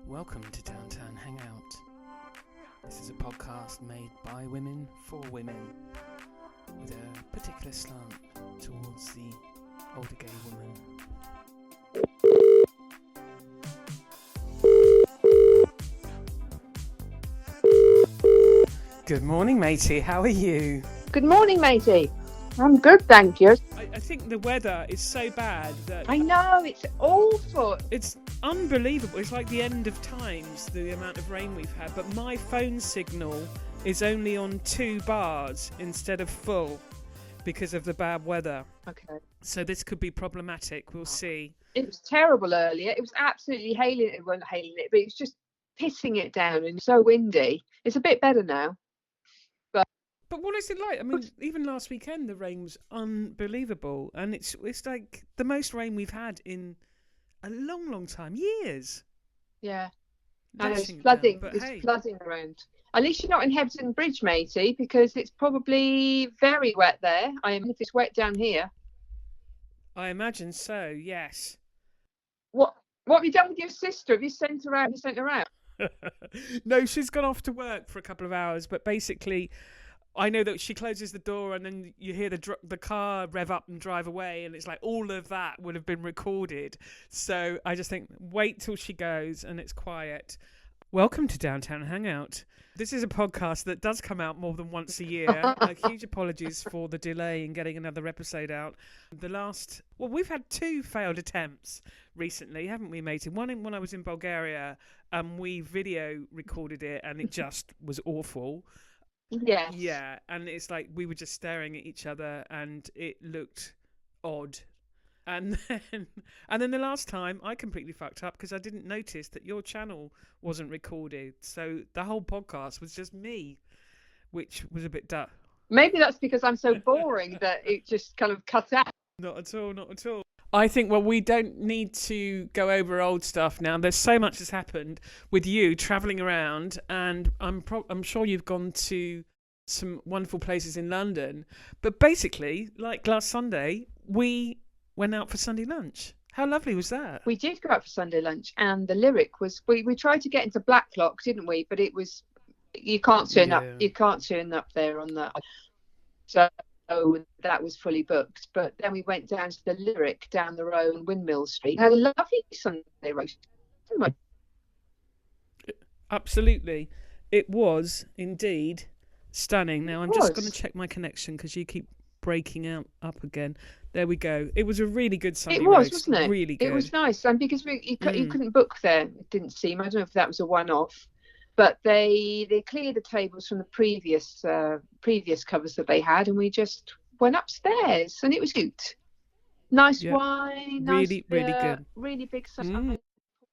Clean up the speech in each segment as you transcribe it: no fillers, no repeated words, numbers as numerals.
Welcome to Downtown Hangout. This is a podcast made by women for women, with a particular slant towards the older gay woman. Good morning, matey. How are you? Good morning, matey. I'm good, thank you. I think the weather is so bad that... I know, it's awful. It's unbelievable. It's like the end of times, the amount of rain we've had. But my phone signal is only on 2 bars instead of full because of the bad weather. Okay. So this could be problematic. We'll see. It was terrible earlier. It was absolutely hailing it. Well, not hailing it, but it was just pissing it down and so windy. It's a bit better now. But what is it like? I mean, even last weekend the rain was unbelievable, and it's like the most rain we've had in a long, long time, years. Yeah, and it's flooding. Down, it's flooding around. At least you're not in Hebden Bridge, matey, because it's probably very wet there. I am if it's wet down here. I imagine so. Yes. What have you done with your sister? Have you sent her out? Have you sent her out? No, she's gone off to work for a couple of hours, but basically, I know that she closes the door and then you hear the car rev up and drive away, and it's like all of that would have been recorded. So I just think, wait till she goes and it's quiet. Welcome to Downtown Hangout. This is a podcast that does come out more than once a year. Huge apologies for the delay in getting another episode out. We've had 2 failed attempts recently, haven't we, matey? One when I was in Bulgaria, we video recorded it and it just was awful. Yes. Yeah, and it's like we were just staring at each other and it looked odd. And then the last time I completely fucked up because I didn't notice that your channel wasn't recorded. So the whole podcast was just me, which was a bit duh. Maybe that's because I'm so boring that it just kind of cut out. Not at all, not at all. I think, we don't need to go over old stuff now. There's so much that's happened with you travelling around, and I'm sure you've gone to some wonderful places in London. But basically, like last Sunday, we went out for Sunday lunch. How lovely was that? We did go out for Sunday lunch, and the lyric was we tried to get into Blacklock, didn't we? But it was you can't turn up there on that. So that was fully booked. But then we went down to the lyric down the road on Windmill Street. Had a lovely Sunday roast. Absolutely, it was indeed stunning. Now I'm just going to check my connection because you keep breaking up again. There we go. It was a really good Sunday roast. Wasn't it? Really good. It was nice, and because you couldn't book there, it didn't seem. I don't know if that was a one-off, but they cleared the tables from the previous covers that they had, and we just went upstairs, and it was cute. Nice wine, really good, really big stuff.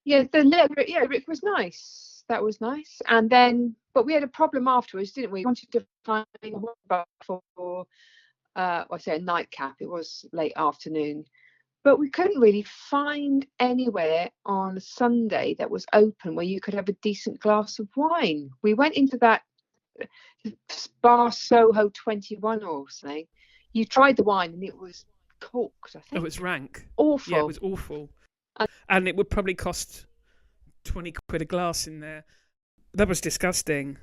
Yeah, Rick was nice. That was nice, and then but we had a problem afterwards, didn't we? We wanted to find a bar for. I say a nightcap. It was late afternoon, but we couldn't really find anywhere on Sunday that was open where you could have a decent glass of wine. We went into that bar Soho 21 or something. You tried the wine and it was corked, I think. Oh, it was rank. Awful. Yeah, it was awful. And it would probably cost 20 quid a glass in there. That was disgusting.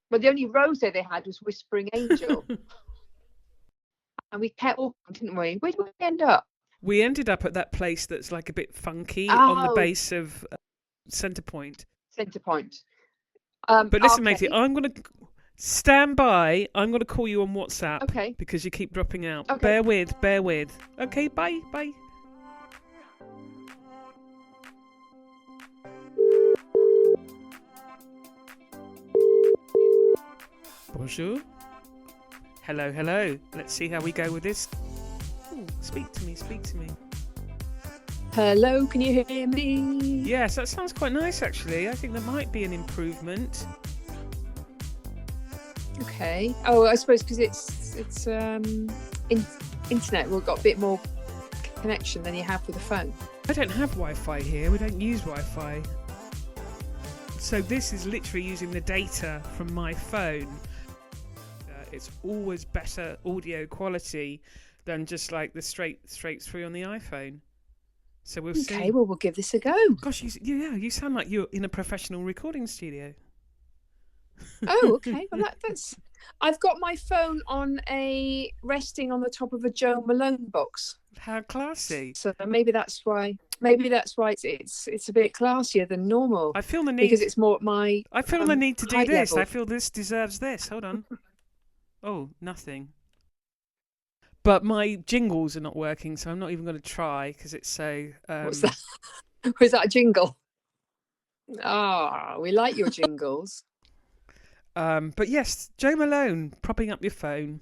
But the only rosé they had was Whispering Angel. And we kept walking, didn't we? Where did we end up? We ended up at that place that's like a bit funky on the base of Centre Point. Centre Point. But listen, matey, I'm going to stand by. I'm going to call you on WhatsApp. Okay. Because you keep dropping out. Okay. Bear with. Okay, bye. Bonjour. Hello. Let's see how we go with this. Ooh, speak to me. Hello, can you hear me? Yes, that sounds quite nice, actually. I think there might be an improvement. Okay. Oh, I suppose because it's internet. We've got a bit more connection than you have with the phone. I don't have Wi-Fi here. We don't use Wi-Fi. So this is literally using the data from my phone. It's always better audio quality than just like the straight through on the iPhone. So we'll see. Okay, well, we'll give this a go. Gosh, you sound like you're in a professional recording studio. Oh, okay. Well, that's. I've got my phone resting on the top of a Joe Malone box. How classy! So maybe that's why. Maybe that's why it's a bit classier than normal. I feel the need because it's more at my. I feel the need to do this. Level. I feel this deserves this. Hold on. Oh, nothing. But my jingles are not working, so I'm not even going to try because it's so. What's that? Was that a jingle? Ah, we like your jingles. But yes, Joe Malone, propping up your phone.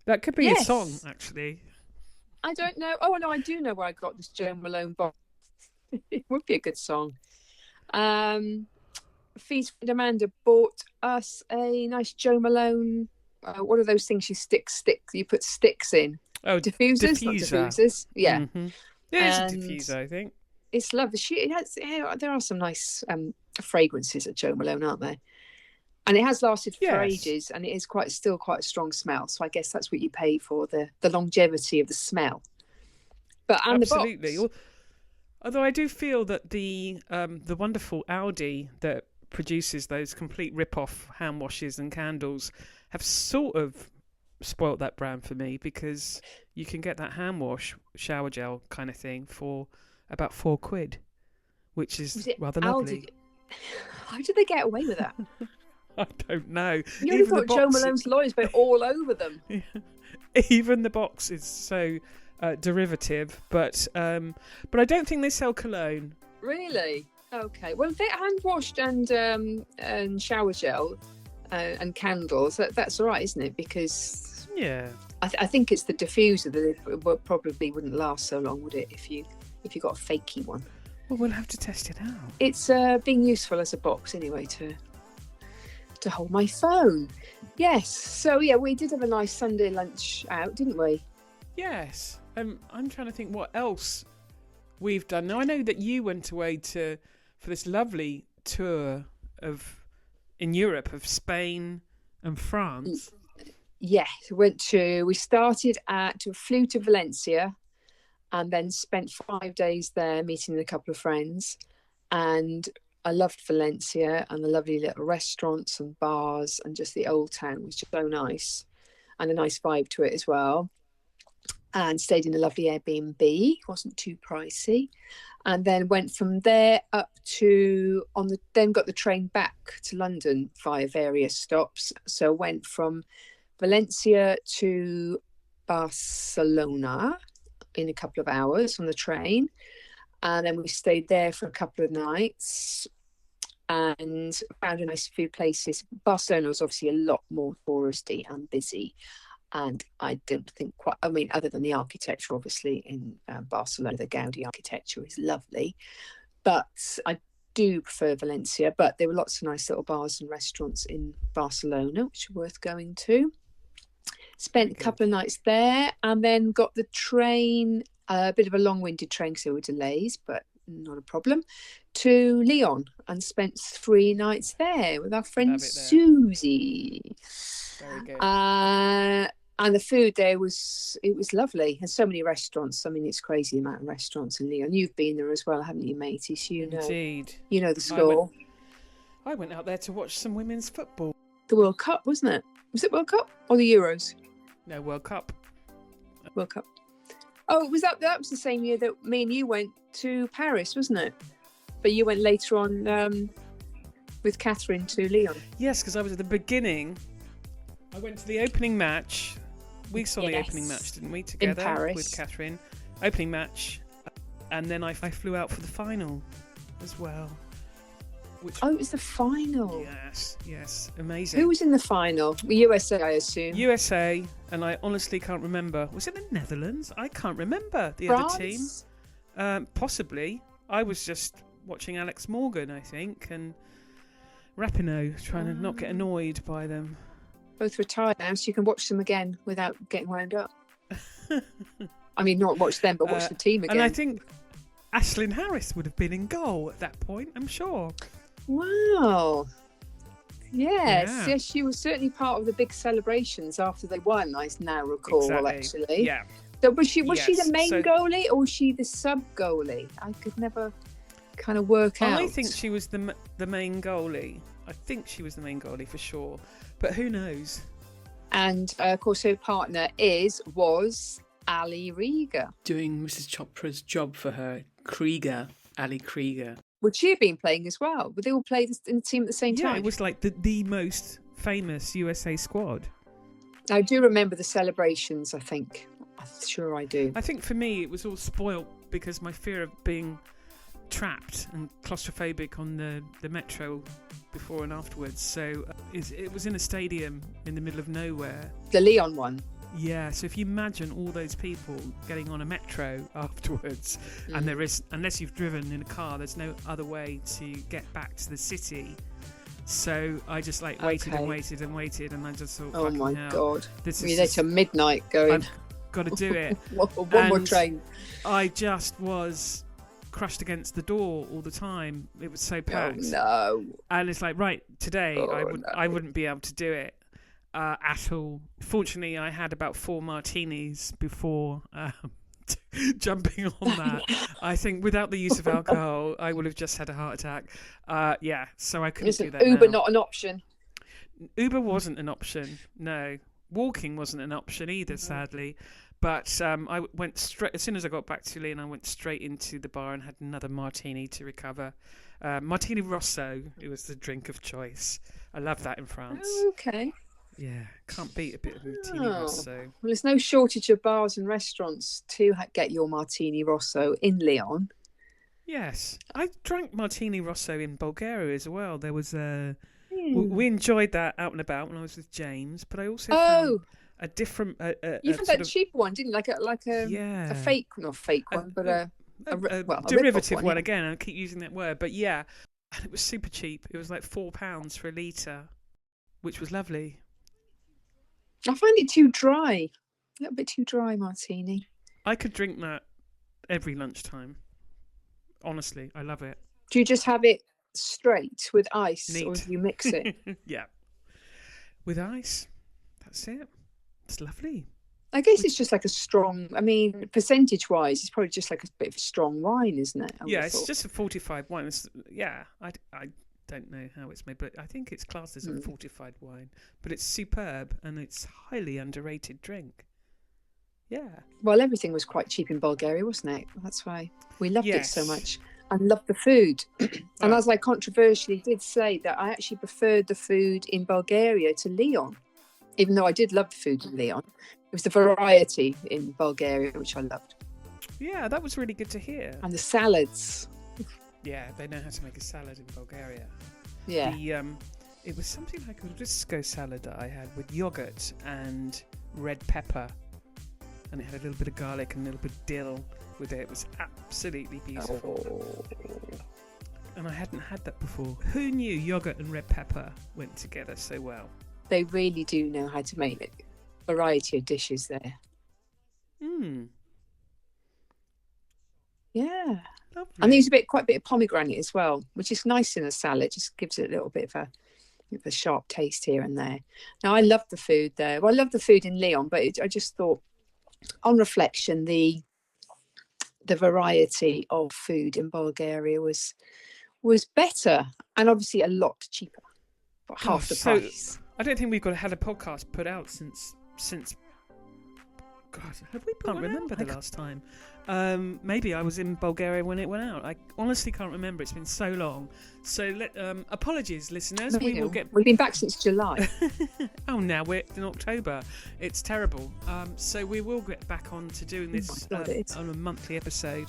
That could be a song, actually. I don't know. Oh no, I do know where I got this Joe Malone box. It would be a good song. Fee's friend Amanda bought us a nice Joe Malone. What are those things you put sticks in? Oh, diffusers. Not diffusers. Yeah, mm-hmm. Yeah, it's a diffuser, I think. It's lovely. There are some nice fragrances at Joe Malone, aren't there? And it has lasted for ages, and it is still quite a strong smell. So I guess that's what you pay for, the longevity of the smell. But absolutely. The box. Although I do feel that the wonderful Aldi that produces those complete rip-off hand washes and candles have sort of spoilt that brand for me, because you can get that hand wash shower gel kind of thing for about £4, which is rather lovely. How did they get away with that? I don't know. You only got Joe Malone's lawyers been all over them. Even the box is so derivative, but I don't think they sell cologne. Really? Okay. Well, if they hand washed and shower gel and candles, that's all right, isn't it? Because I think it's the diffuser that it probably wouldn't last so long, would it? If you got a fakey one. Well, we'll have to test it out. It's being useful as a box anyway to hold my phone. Yes. So yeah, we did have a nice Sunday lunch out, didn't we? Yes. I'm trying to think what else we've done. Now I know that you went away for this lovely tour in Europe of Spain and France. Yes, we started flew to Valencia, and then spent 5 days there meeting a couple of friends. And I loved Valencia and the lovely little restaurants and bars, and just the old town was just so nice, and a nice vibe to it as well. And stayed in a lovely Airbnb, wasn't too pricey. And then went from there up then got the train back to London via various stops. So went from Valencia to Barcelona in a couple of hours on the train. And then we stayed there for a couple of nights and found a nice few places. Barcelona was obviously a lot more touristy and busy. And I don't think other than the architecture, obviously, in Barcelona, the Gaudi architecture is lovely. But I do prefer Valencia. But there were lots of nice little bars and restaurants in Barcelona, which are worth going to. Spent a couple of nights there, and then got the train, a bit of a long-winded train because there were delays, but not a problem, to Lyon, and spent 3 nights there with our friend Susie. Very good. And the food there was lovely. And so many restaurants. I mean, it's crazy the amount of restaurants in Lyon. You've been there as well, haven't you, matey? So Indeed. You know the score. I went out there to watch some women's football. The World Cup, wasn't it? Was it World Cup or the Euros? No, World Cup. World Cup. Oh, that was the same year that me and you went to Paris, wasn't it? But you went later on with Catherine to Lyon. Yes, because I was at the beginning. I went to the opening match. We saw the opening match, didn't we, together? In Paris. With Catherine. Opening match. And then I flew out for the final as well. It was the final. Yes. Amazing. Who was in the final? USA, I assume. USA, and I honestly can't remember. Was it the Netherlands? I can't remember the other team. Possibly. I was just watching Alex Morgan, I think, and Rapinoe, trying to not get annoyed by them. Both retired now, so you can watch them again without getting wound up. I mean, not watch them, but watch the team again. And I think Aislinn Harris would have been in goal at that point, I'm sure. Wow. Yes, she was certainly part of the big celebrations after they won, I now recall, actually. Yeah. So was she Yes, the main so- goalie or was she the sub goalie? I could never kind of work out. I think she was the main goalie. I think she was the main goalie for sure, but who knows? And of course, her partner was Ali Rieger. Doing Mrs. Chopra's job for her, Ali Krieger. Would she have been playing as well? Would they all play in the team at the same time? Yeah, it was like the most famous USA squad. I do remember the celebrations, I think. I'm sure I do. I think for me it was all spoilt because my fear of being trapped and claustrophobic on the metro before and afterwards. So it was in a stadium in the middle of nowhere. The Leon one. Yeah, so if you imagine all those people getting on a metro afterwards, and there is, unless you've driven in a car, there's no other way to get back to the city. So I just waited and waited and waited, and I just thought, oh my God, this you're there till midnight going. I've got to do it. one more train. I just was crushed against the door all the time. It was so packed. Oh no! And it's like, right, today I wouldn't be able to do it. At all. Fortunately, I had about 4 martinis before jumping on that. I think without the use of alcohol, I would have just had a heart attack. So I couldn't do that. Uber now. not an option? Uber wasn't an option. No, walking wasn't an option either, sadly. But I went straight as soon as I got back to Leon. I went straight into the bar and had another martini to recover. Martini Rosso. It was the drink of choice. I love that in France. Oh, okay. Yeah, can't beat a bit of Martini Rosso. Well, there's no shortage of bars and restaurants to get your Martini Rosso in Leon. Yes, I drank Martini Rosso in Bulgaria as well. There was we enjoyed that out and about when I was with James, but I also found a different. You found that cheaper one, didn't you? Like a fake, not fake one, but a derivative one. Again, I keep using that word, but yeah, and it was super cheap. It was like £4 for a litre, which was lovely. I find it too dry. A little bit too dry, martini. I could drink that every lunchtime. Honestly, I love it. Do you just have it straight with ice, Neat. or do you mix it? Yeah, with ice. That's it. It's lovely. I guess it's just like a strong. I mean, percentage-wise, it's probably just like a bit of a strong wine, isn't it? It's just a fortified wine. I don't know how it's made, but I think it's classed as a fortified wine. But it's superb and it's highly underrated drink. Yeah. Well, everything was quite cheap in Bulgaria, wasn't it? That's why we loved it so much and loved the food. And as I controversially did say that I actually preferred the food in Bulgaria to Leon, even though I did love the food in Leon. It was the variety in Bulgaria, which I loved. Yeah, that was really good to hear. And the salads. Yeah, they know how to make a salad in Bulgaria. Yeah. It was something like a disco salad that I had with yogurt and red pepper. And it had a little bit of garlic and a little bit of dill with it. It was absolutely beautiful. Oh. And I hadn't had that before. Who knew yogurt and red pepper went together so well? They really do know how to make a variety of dishes there. Yeah. Lovely. And there's quite a bit of pomegranate as well, which is nice in a salad. Just gives it a little bit of a sharp taste here and there. Now, I love the food there. Well, I love the food in Leon, but I just thought, on reflection, the variety of food in Bulgaria was better and obviously a lot cheaper, but half the price. I don't think we've had a podcast put out since. God, have we? Can't remember the last time. Maybe I was in Bulgaria when it went out. I honestly can't remember. It's been so long. So apologies, listeners. We've been back since July. Oh, now we're in October. It's terrible. So we will get back on to doing this on a monthly episode.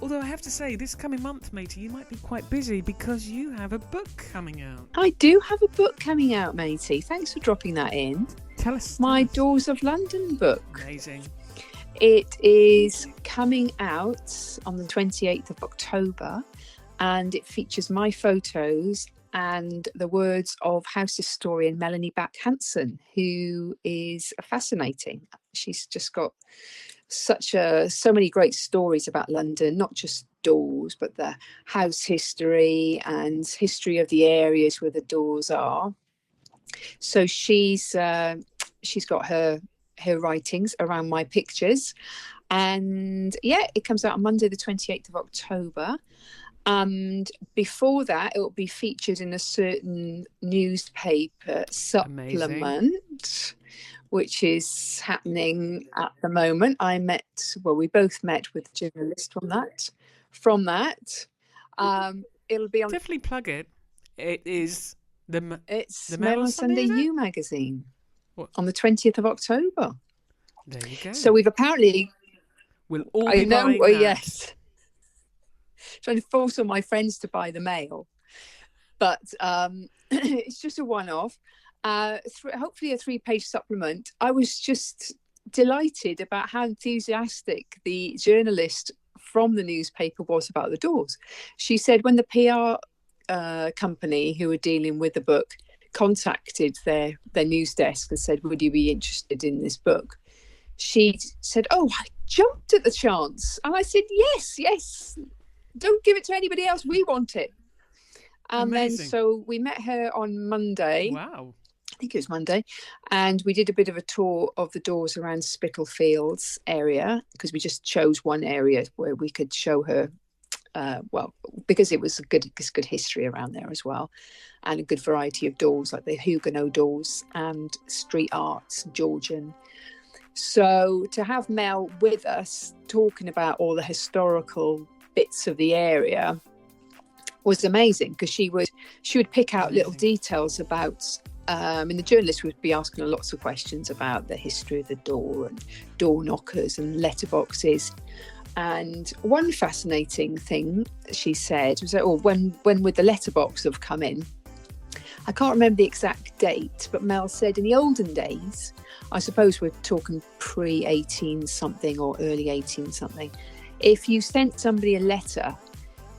Although I have to say, this coming month, matey, you might be quite busy because you have a book coming out. I do have a book coming out, matey. Thanks for dropping that in. Tell us. My Doors of London book. Amazing. It is coming out on the 28th of October, and it features my photos and the words of house historian Melanie Back-Hansen, who is fascinating. She's just got so many great stories about London, not just doors, but the house history and history of the areas where the doors are. So she's got her her writings around my pictures. And yeah, it comes out on Monday, the 28th of October. And before that, it will be featured in a certain newspaper supplement, which is happening at the moment. We both met with a journalist from that. It'll be on. Definitely plug it. It is It's the Mail on Sunday You magazine on the 20th of October. There you go. So we've apparently. We'll all be buying that. Yes. Trying to force all my friends to buy the Mail, but it's just a one-off. Hopefully a 3-page supplement. I was just delighted about how enthusiastic the journalist from the newspaper was about the doors. She said when the PR company who were dealing with the book contacted their news desk and said, would you be interested in this book? She said, oh, I jumped at the chance. And I said, yes. Don't give it to anybody else. We want it. And Amazing. Then so we met her on Monday. Wow. I think it was Monday. And we did a bit of a tour of the doors around Spitalfields area, because we just chose one area where we could show her, because it was good history around there as well, and a good variety of doors like the Huguenot doors and street arts, Georgian. So to have Mel with us talking about all the historical bits of the area was amazing, because she would pick out little details about the journalist would be asking her lots of questions about the history of the door and door knockers and letterboxes. And one fascinating thing she said was, when would the letterbox have come in? I can't remember the exact date, but Mel said in the olden days, I suppose we're talking pre-18 something or early 18 something, if you sent somebody a letter,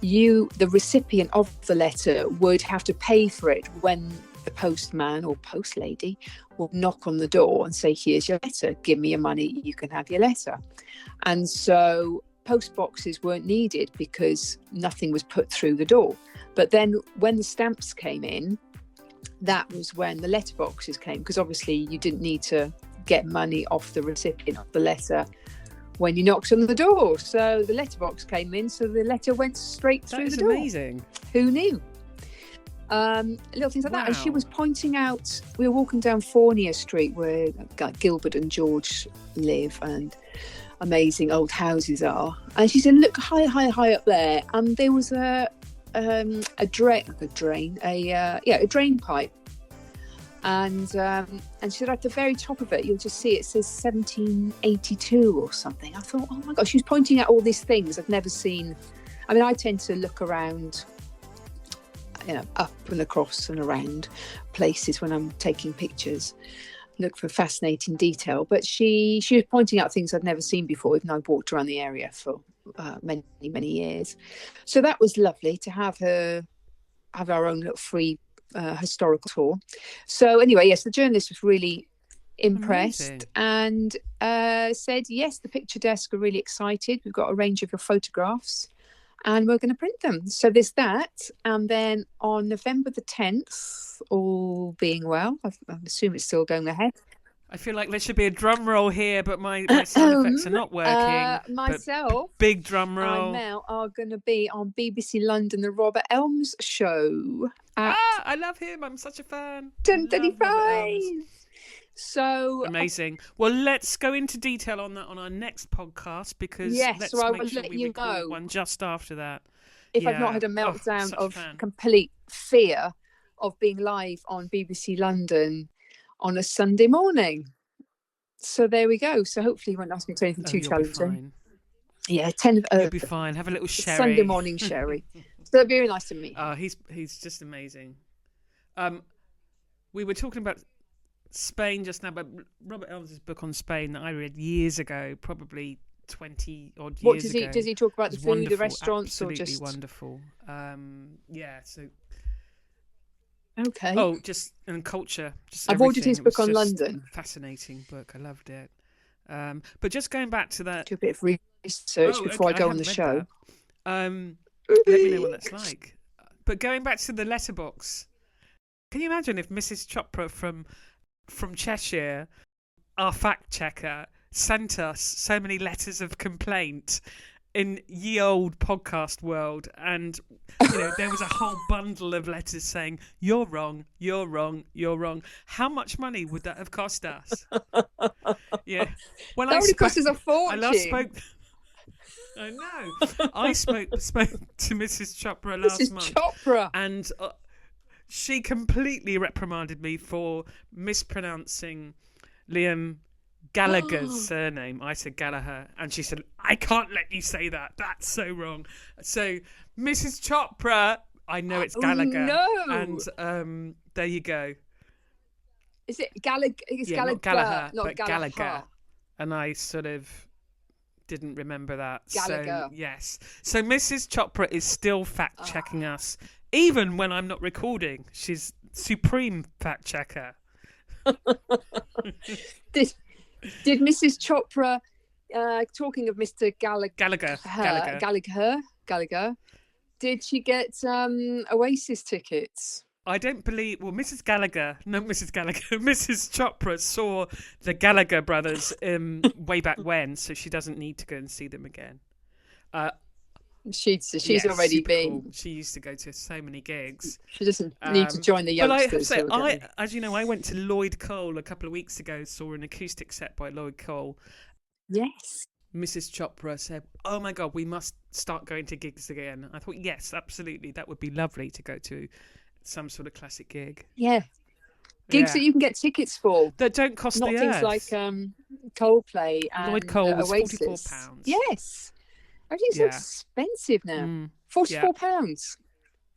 the recipient of the letter would have to pay for it when the postman or post lady will knock on the door and say, here's your letter, give me your money, you can have your letter. And so post boxes weren't needed because nothing was put through the door. But then when the stamps came in, that was when the letterboxes came, because obviously you didn't need to get money off the recipient of the letter when you knocked on the door. So the letterbox came in, so the letter went straight through the door. That's amazing. Who knew? Little things like that. And she Wow. was pointing out, we were walking down Fournier Street where Gilbert and George live and amazing old houses are. And she said, look high up there. And there was a drain pipe. And she said at the very top of it, you'll just see it says 1782 or something. I thought, oh my gosh, she was pointing out all these things I've never seen. I mean, I tend to look around, up and across and around places when I'm taking pictures, look for fascinating detail. But she was pointing out things I'd never seen before, even though I've walked around the area for many years. So that was lovely to have our own little free historical tour. So anyway, yes, the journalist was really impressed. Amazing. And said, yes, the picture desk are really excited. We've got a range of your photographs and we're going to print them. So there's that. And then on November the 10th, all being well, I assume it's still going ahead. I feel like there should be a drum roll here, but my sound effects are not working. Myself, big drum roll. And Mel are going to be on BBC London, the Robert Elms show. I love him. I'm such a fan. 10:35. So amazing. Well, let's go into detail on that on our next podcast, because let's make sure we record one just after that. If I've not had a meltdown of complete fear of being live on BBC London on a Sunday morning. So there we go. So hopefully you won't ask me to do anything too challenging. Yeah, you'll be fine. Have a little sherry. Sunday morning sherry. So it'd be very nice to meet. He's just amazing. We were talking about Spain just now, but Robert Elms' book on Spain that I read years ago, probably 20 odd years ago. Does he talk about the food, the restaurants, absolutely or just wonderful? So. Okay. Oh, and culture. I've ordered his book on London. Fascinating book. I loved it. But just going back to that. Do a bit of research before I go on the show. Let me know what that's like. But going back to the letterbox, can you imagine if Mrs. Chopra from Cheshire our fact checker sent us so many letters of complaint in ye old podcast world, and there was a whole bundle of letters saying you're wrong, you're wrong, you're wrong. How much money would that have cost us? Yeah, when that would cost us a fortune. I know. I spoke to Mrs. Chopra last month. Chopra. And she completely reprimanded me for mispronouncing Liam Gallagher's surname. I said Gallagher, and she said, I can't let you say that. That's so wrong. So, Mrs. Chopra, I know it's Gallagher. No. And there you go. Is it Gallagher? It's yeah, Gallagher, not Gallagher, not but Gallagher. Gallagher. And I sort of didn't remember that. Gallagher. So, yes. So, Mrs. Chopra is still fact-checking us, even when I'm not recording. She's supreme fact-checker. Did Mrs. Chopra, talking of Mr. Gallagher, did she get Oasis tickets? I don't believe. Well, Mrs. Chopra saw the Gallagher brothers way back when, so she doesn't need to go and see them again. She's already been. Cool. She used to go to so many gigs. She doesn't need to join the youngsters. But as you know, I went to Lloyd Cole a couple of weeks ago. Saw an acoustic set by Lloyd Cole. Yes. Mrs. Chopra said, "Oh my God, we must start going to gigs again." I thought, yes, absolutely, that would be lovely to go to some sort of classic gig. Yeah. Gigs that you can get tickets for that don't cost not the things earth. Like Coldplay and Lloyd Cole was Oasis. £44. Yes. Everything's so expensive now. £44.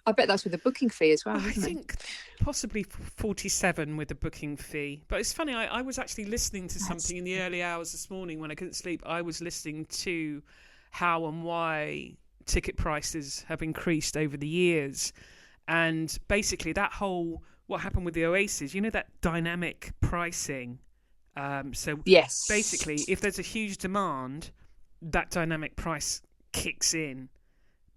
I bet that's with a booking fee as well. I think possibly 47 with a booking fee. But it's funny, I was actually listening to something in the early hours this morning when I couldn't sleep. I was listening to how and why ticket prices have increased over the years. And basically that whole, what happened with the Oasis, that dynamic pricing. Yes. Basically, if there's a huge demand, that dynamic price kicks in.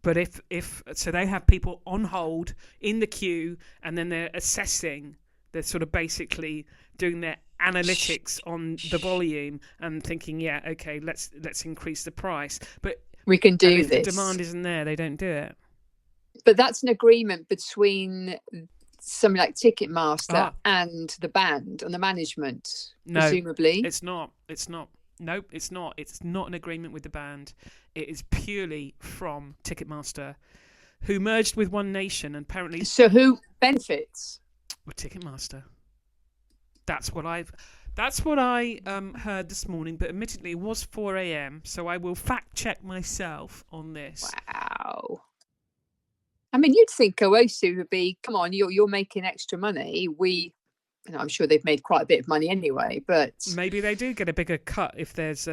But if so they have people on hold in the queue, and then they're assessing, they're sort of basically doing their analytics on the volume and thinking, okay, let's increase the price. But we can do if this. The demand isn't there, they don't do it. But that's an agreement between something like Ticketmaster and the band and the management, presumably. It's not. Nope, it's not. It's not an agreement with the band. It is purely from Ticketmaster, who merged with One Nation, and apparently. So who benefits? Well, Ticketmaster. That's what I heard this morning, but admittedly it was 4 a.m. So I will fact check myself on this. Wow. I mean, you'd think Oasis would be, come on, you're making extra money. I'm sure they've made quite a bit of money anyway, but maybe they do get a bigger cut if it's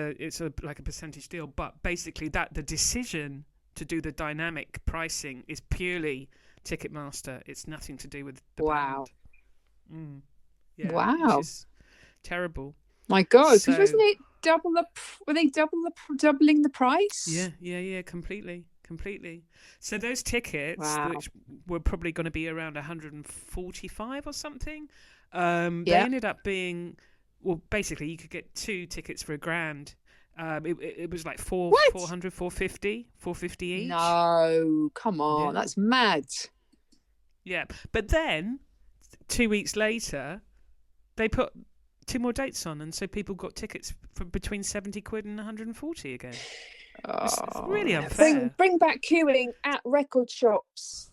like a percentage deal. But basically, the decision to do the dynamic pricing is purely Ticketmaster. It's nothing to do with the band. Yeah, wow, which is terrible. My God, because wasn't it were they doubling the price? Yeah, completely. So those tickets, which were probably going to be around 145 or something, they ended up being, well, basically you could get 2 tickets for £1,000. It was like 400, 450 each. No, come on, that's mad. Yeah, but then 2 weeks later, they put 2 more dates on, and so people got tickets for between 70 quid and 140 again. It's really unfair. Bring back queuing at record shops.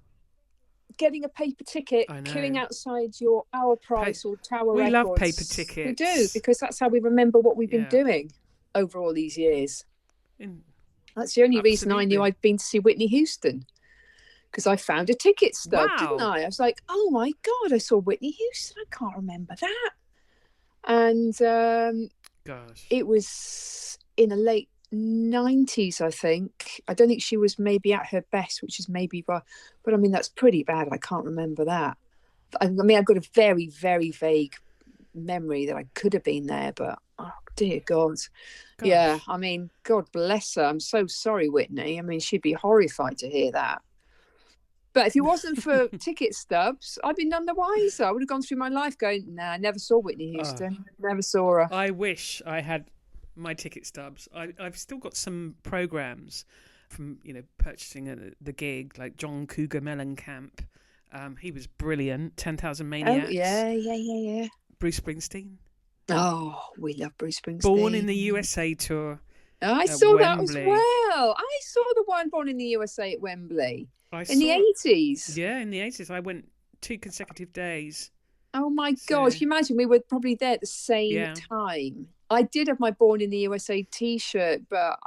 Getting a paper ticket, queuing outside your Our Price or Tower Records. We love paper tickets. We do, because that's how we remember what we've been doing over all these years. That's the only reason I knew I'd been to see Whitney Houston, because I found a ticket stub, didn't I? I was like, oh my God, I saw Whitney Houston. I can't remember that. And it was in the late 90s, I think. I don't think she was maybe at her best, which is maybe right, but I mean that's pretty bad. I can't remember that. I mean, I've got a very, very vague memory that I could have been there, but oh dear God. Yeah, I mean, God bless her. I'm so sorry, Whitney. I mean, she'd be horrified to hear that. But if it wasn't for ticket stubs, I'd be none the wiser. I would have gone through my life going, nah, I never saw Whitney Houston. Never saw her. I wish I had my ticket stubs. I've still got some programs from, purchasing the gig, like John Cougar Mellencamp. He was brilliant. 10,000 Maniacs. Oh, yeah. Bruce Springsteen. Oh, we love Bruce Springsteen. Born in the USA tour. I saw that as Wembley. well. I saw the one Born in the USA at Wembley in the 80s. Yeah, in the 80s. I went 2 consecutive days. Oh my gosh! Can you imagine? We were probably there at the same time. I did have my Born in the USA T-shirt, but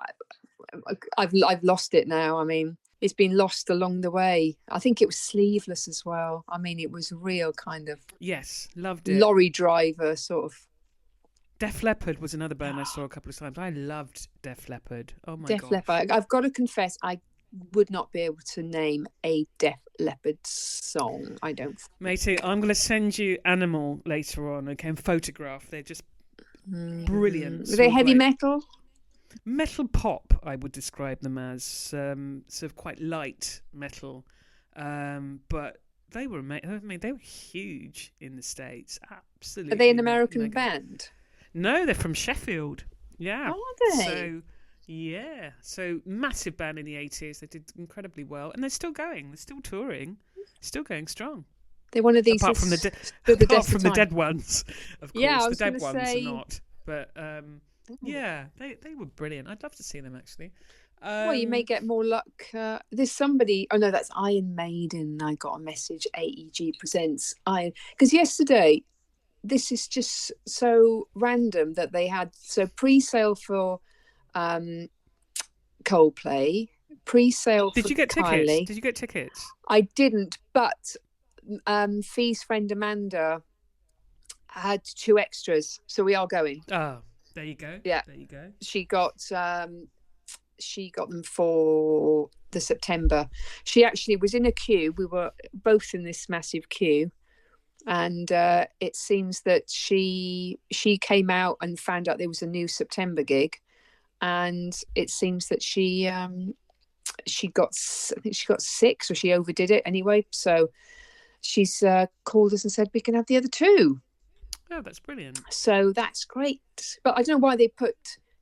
I've lost it now. I mean, it's been lost along the way. I think it was sleeveless as well. I mean, it was real kind of loved it. Lorry driver sort of. Def Leppard was another band I saw a couple of times. I loved Def Leppard. Oh my god. Def Leppard. I've got to confess, I would not be able to name a Def Leppard song. I don't. Matey, I'm going to send you Animal later on. Okay, and Photograph. They're just brilliant. Were they heavy metal? Metal pop, I would describe them as. Sort of quite light metal. But they were, they were huge in the States. Absolutely. Are they an American band? No, they're from Sheffield. Yeah. Are they? So massive band in the 80s. They did incredibly well, and they're still going. They're still touring, still going strong. They're one of these. Apart from the dead ones, of course. Yeah, the dead ones are not. But they were brilliant. I'd love to see them actually. Well, you may get more luck. There's somebody. Oh no, that's Iron Maiden. I got a message. AEG presents Iron, because yesterday. This is just so random that they had pre-sale for Coldplay, pre-sale. Did you get Kylie. Tickets? Did you get tickets? I didn't, but Fee's friend Amanda had 2 extras, so we are going. Oh, there you go. Yeah, there you go. She got them for the September. She actually was in a queue. We were both in this massive queue. And it seems that she came out and found out there was a new September gig, and it seems that she got 6, or she overdid it anyway. So she's called us and said we can have the other 2. Oh, that's brilliant. So that's great. But I don't know why they put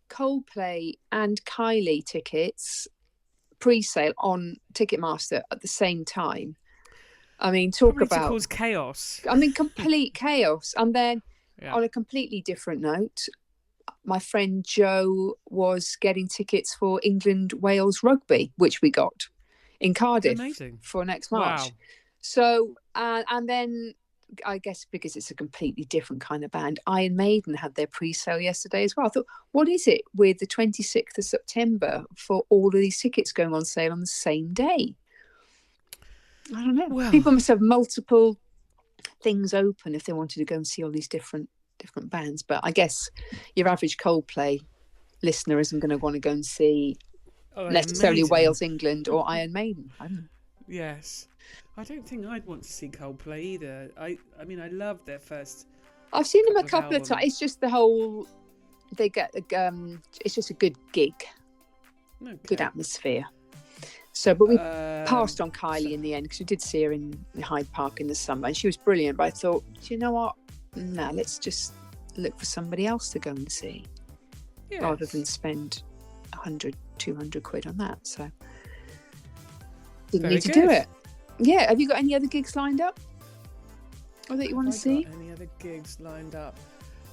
Coldplay and Kylie tickets pre-sale on Ticketmaster at the same time. I mean, talk about to cause chaos. I mean, complete chaos. And then, on a completely different note, my friend Joe was getting tickets for England-Wales rugby, which we got in Cardiff for next March. Wow. So, and then I guess because it's a completely different kind of band, Iron Maiden had their pre-sale yesterday as well. I thought, what is it with the 26th of September for all of these tickets going on sale on the same day? I don't know. Well, people must have multiple things open if they wanted to go and see all these different bands. But I guess your average Coldplay listener isn't going to want to go and see necessarily Wales, England, or Iron Maiden. I don't know. Yes, I don't think I'd want to see Coldplay either. I mean, I love their first. I've seen them a couple of times. It's just the whole. They get it's just a good gig, good atmosphere. So, but we passed on Kylie in the end because we did see her in Hyde Park in the summer, and she was brilliant. But I thought, do you know what? No, let's just look for somebody else to go and see, rather than spend 100, 200 quid on that. So, didn't need to do it. Yeah. Have you got any other gigs lined up, or that you want to see? Any other gigs lined up?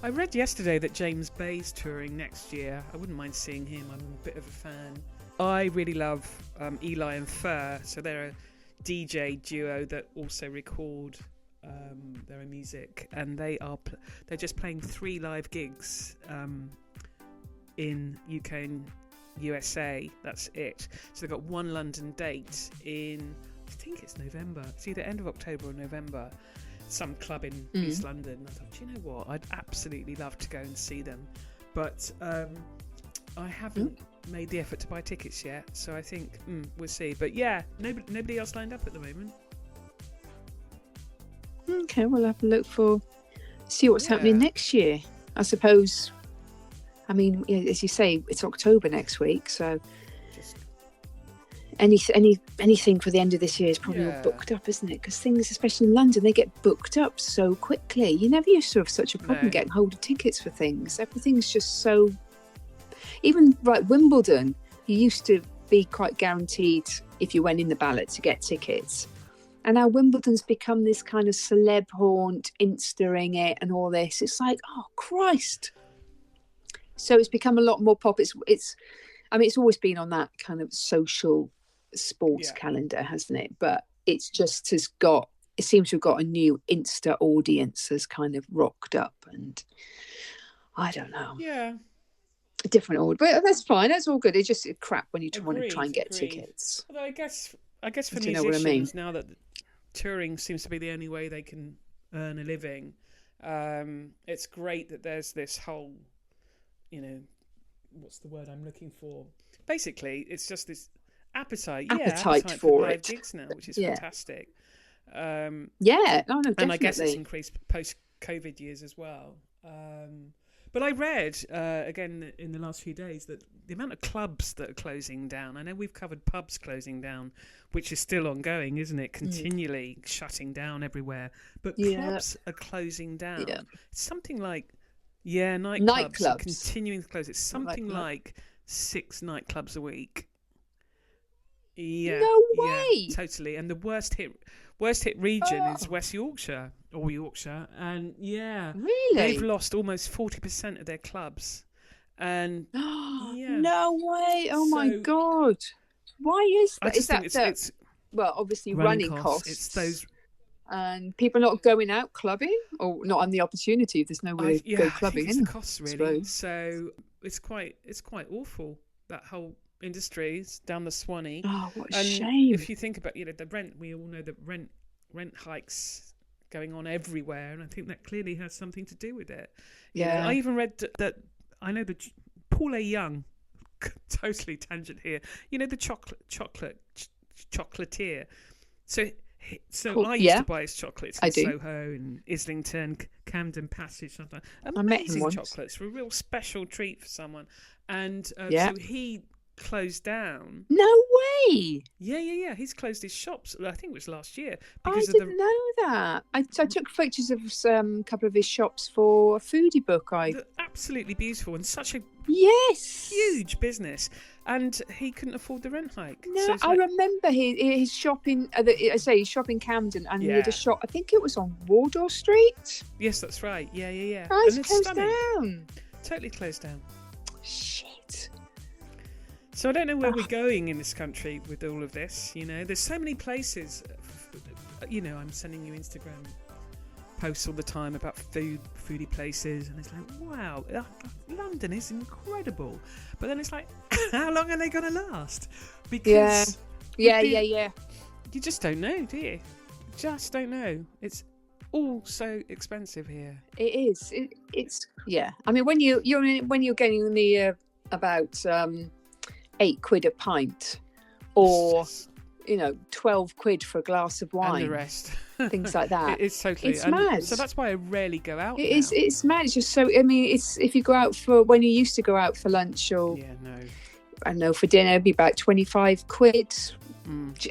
I read yesterday that James Bay's touring next year. I wouldn't mind seeing him. I'm a bit of a fan. I really love Eli and Fur, so they're a DJ duo that also record their own music, and they're just playing 3 live gigs in UK and USA. That's it. So they've got 1 London date in, I think it's November. It's either end of October or November. Some club in East London. I thought, do you know what? I'd absolutely love to go and see them, but I haven't made the effort to buy tickets yet, so I think we'll see. But yeah, nobody else lined up at the moment. Okay, we'll have a look see what's happening next year. I suppose. I mean, as you say, it's October next week, so anything for the end of this year is probably all booked up, isn't it? Because things, especially in London, they get booked up so quickly. You never used to have such a problem getting hold of tickets for things. Everything's just so. Even Wimbledon, you used to be quite guaranteed if you went in the ballot to get tickets. And now Wimbledon's become this kind of celeb haunt, Insta-ing it and all this. It's like, oh, Christ. So it's become a lot more pop. It's always been on that kind of social sports calendar, hasn't it? But it's just it seems to have got a new Insta audience has kind of rocked up, and I don't know. Yeah. A different order. But that's fine. That's all good. It's just crap when you want to try and get tickets. Although I guess for musicians, you know what I mean? Now that touring seems to be the only way they can earn a living, it's great that there's this whole, what's the word I'm looking for? Basically, it's just this appetite for live gigs now, which is fantastic. No, definitely. And I guess it's increased post-COVID years as well. But I read, again, in the last few days, that the amount of clubs that are closing down, I know we've covered pubs closing down, which is still ongoing, isn't it? Continually shutting down everywhere. But clubs are closing down. Yeah. It's something like, nightclubs are continuing to close. It's something like 6 nightclubs a week. Yeah. No way. Yeah, totally. And the worst hit region is West Yorkshire or Yorkshire, and really they've lost almost 40% of their clubs. And no way. Oh my god, why is that? Is that it's obviously running costs. It's those, and people not going out clubbing, or not on the opportunity if there's nowhere to go clubbing. It's the costs, really. So it's quite awful, that whole industries down the Swanee. Oh, what a shame. If you think about the rent, we all know that rent hikes going on everywhere, and I think that clearly has something to do with it. I even read that I know that Paul A. Young, totally tangent here, the chocolatier. So Paul, I used to buy his chocolates in Soho and Islington, Camden Passage, something. Amazing chocolates were a real special treat for someone. And so he closed down. No way. Yeah. He's closed his shops. I think it was last year. I didn't know that. I took pictures of a couple of his shops for a foodie book. They're absolutely beautiful and such a huge business. And he couldn't afford the rent hike. No, so I remember his shop in. His shop in Camden, and he had a shop. I think it was on Wardour Street. Yes, that's right. Yeah. Oh, it's closed down. Totally closed down. Shit. So I don't know where we're going in this country with all of this. There's so many places. I'm sending you Instagram posts all the time about foodie places, and it's like, wow, London is incredible. But then it's like, how long are they going to last? Because yeah. You just don't know, do you? Just don't know. It's all so expensive here. It is. It's I mean, when you're getting the about £8 a pint, or 12 quid for a glass of wine, and the rest, things like that. It's totally. It's mad. So that's why I rarely go out. It's mad. It's just so. I mean, it's if you go out when you used to go out for lunch or I know for dinner, it'd be about 25 quid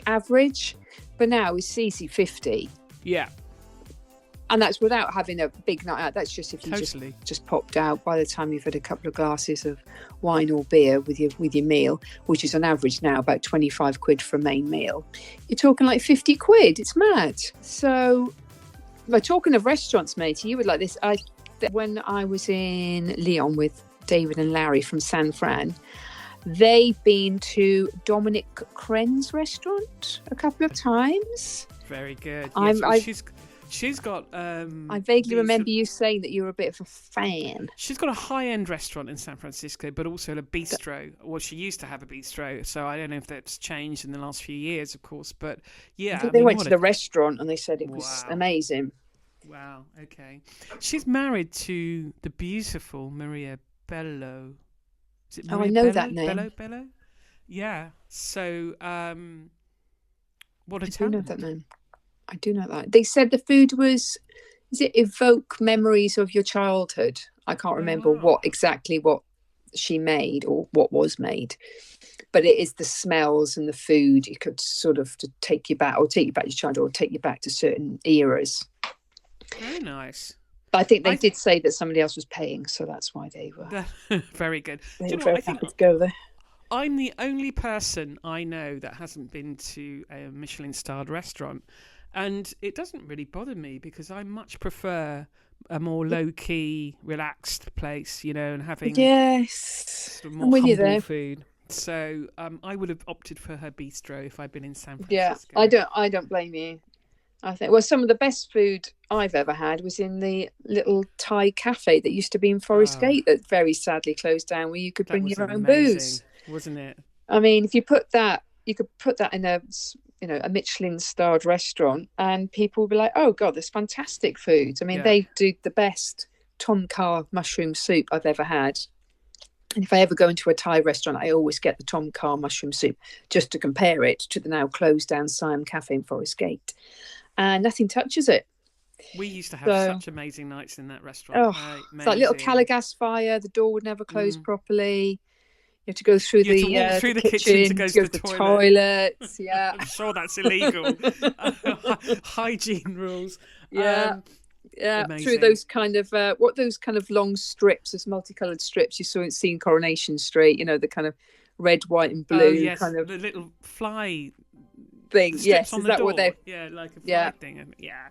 average, but now it's easy 50. Yeah. And that's without having a big night out. That's just if you just popped out. By the time you've had a couple of glasses of wine or beer with your meal, which is on average now about 25 quid for a main meal, you're talking like 50 quid. It's mad. So, by talking of restaurants, matey, you would like this. When I was in Lyon with David and Larry from San Fran, they've been to Dominic Cren's restaurant a couple of times. Very good. She's got. I vaguely remember you saying that you were a bit of a fan. She's got a high-end restaurant in San Francisco, but also a bistro. Well, she used to have a bistro, so I don't know if that's changed in the last few years, of course. But they went to the restaurant and they said it was amazing. Wow. Okay. She's married to the beautiful Maria Bello. Is it Maria I know Bello? that name. Bello. Yeah. So, what a I talent. do know that name. I do know that. They said the food was, is it evoke memories of your childhood? I can't remember what she made or what was made. but it is the smells and the food. You could sort of to take you back, or take you back to your childhood, or take you back to certain eras. Very nice. But I think they did say that somebody else was paying, so that's why they were very good. They Do you were know very what I think? happy to go there. I'm the only person I know that hasn't been to a Michelin-starred restaurant, and it doesn't really bother me because I much prefer a more low-key, relaxed place, you know, and having sort of more humble food. So I would have opted for her bistro if I'd been in San Francisco. Yeah, I don't blame you. I think some of the best food I've ever had was in the little Thai cafe that used to be in Forest Gate that very sadly closed down, where you could bring your own booze, wasn't it? I mean, if you put that, you could put that in a Michelin-starred restaurant, and people would be like, "Oh God, there's fantastic food." I mean, they do the best tom kha mushroom soup I've ever had. And if I ever go into a Thai restaurant, I always get the tom kha mushroom soup just to compare it to the now closed down Siam Cafe in Forest Gate. And nothing touches it. We used to have such amazing nights in that restaurant. It's like little Calagas fire. The door would never close properly. You have to go through the kitchen to go to the toilet. Yeah, I'm sure that's illegal. Hygiene rules. Yeah. Through those kind of those kind of long strips, those multicolored strips you saw in Coronation Street. You know, the kind of red, white, and blue kind of the little fly thing. Yes, is that door. What they? Yeah, like a fly thing. Yeah.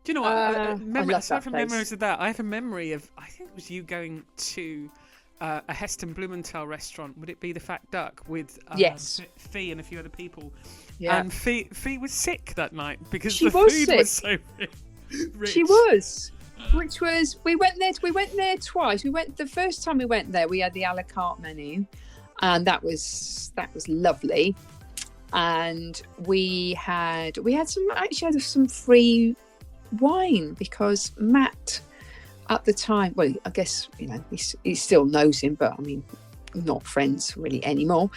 Do you know what? Aside from memories of that, I have a memory of, I think it was you going to a Heston Blumenthal restaurant. Would it be the Fat Duck with Fee and a few other people? Yeah. And Fee was sick that night because the food was so rich. She was. Which was, we went there twice. The first time we went there, we had the a la carte menu, and that was lovely. And we had some free wine because Matt at the time, well, I guess, you know, he still knows him, but I mean, not friends really anymore,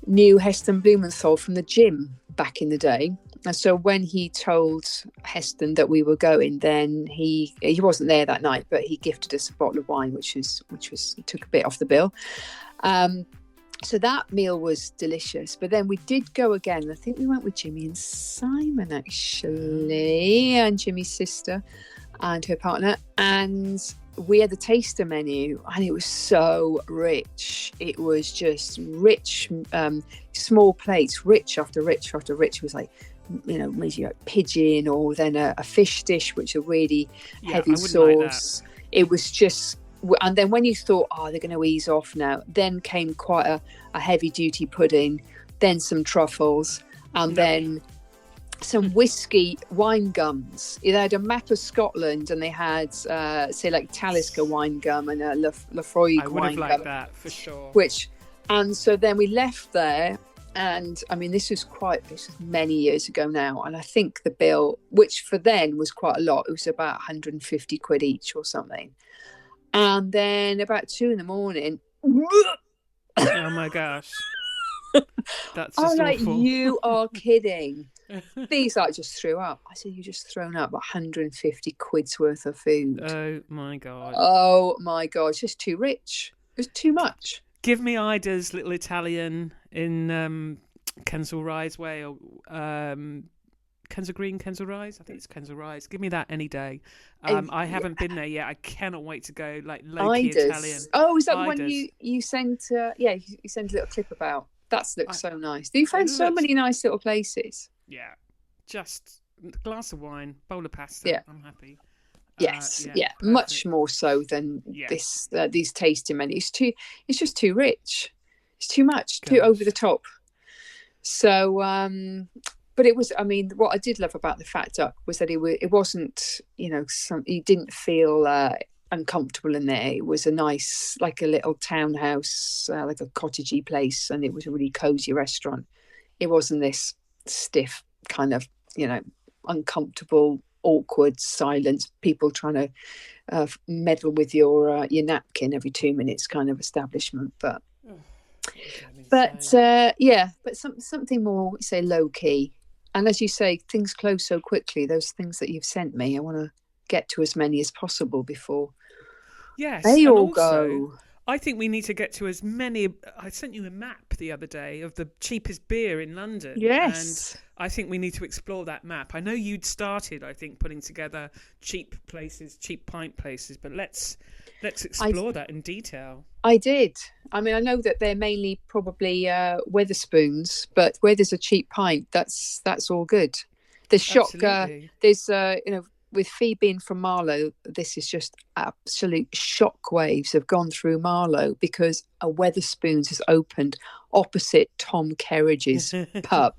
knew Heston Blumenthal from the gym back in the day. And so when he told Heston that we were going, then he wasn't there that night, but he gifted us a bottle of wine, which took a bit off the bill. So that meal was delicious. But then we did go again. I think we went with Jimmy and Simon, actually, and Jimmy's sister and her partner. And we had the taster menu, and it was so rich. It was just rich, small plates, rich after rich after rich. It was like, you know, maybe like pigeon, or then a fish dish, which are really heavy sauce. Like it was just, and then when you thought, they're going to ease off now, then came quite a heavy duty pudding, then some truffles, and then some whiskey wine gums. They had a map of Scotland, and they had say like Talisker wine gum and a Lafroig wine gum. I would have liked that for sure. And so then we left there. And I mean, this was many years ago now. And I think the bill, which for then was quite a lot, it was about 150 quid each or something. And then about 2 a.m. Oh my gosh. That's just like, awful. You are kidding. These I just threw up. I said, you just thrown up 150 quid's worth of food. Oh my God. It's just too rich. It was too much. Give me Ida's little Italian in Kensal Rise Way, or Kensal Green, Kensal Rise. I think it's Kensal Rise. Give me that any day. I haven't been there yet. I cannot wait to go. Like low-key Italian. Oh, is that the one you sent? You sent a little clip about. That looks so nice. You found so many nice little places. Yeah, just a glass of wine, bowl of pasta. Yeah. I'm happy. Yes, much more so than these tasting menus. It's just too rich. It's too much, too over the top. So, but it was. I mean, what I did love about the Fat Duck was that it wasn't. You know, you didn't feel uncomfortable in there. It was a nice, like a little townhouse, like a cottagey place, and it was a really cozy restaurant. It wasn't this stiff kind of, you know, uncomfortable, awkward silence, people trying to meddle with your napkin every 2 minutes kind of establishment. But something more, say, low key. And as you say, things close so quickly. Those things that you've sent me, I want to get to as many as possible before they all go. I think we need to get to as many. I sent you a map the other day of the cheapest beer in London. Yes. And I think we need to explore that map. I know you'd started, I think, putting together cheap places, cheap pint places, but let's explore that in detail. I did. I mean, I know that they're mainly probably Weatherspoons, but where there's a cheap pint, that's all good. The shock, there's with Fee being from Marlow, this is just absolute shockwaves have gone through Marlow because a Weatherspoons has opened opposite Tom Kerridge's pub.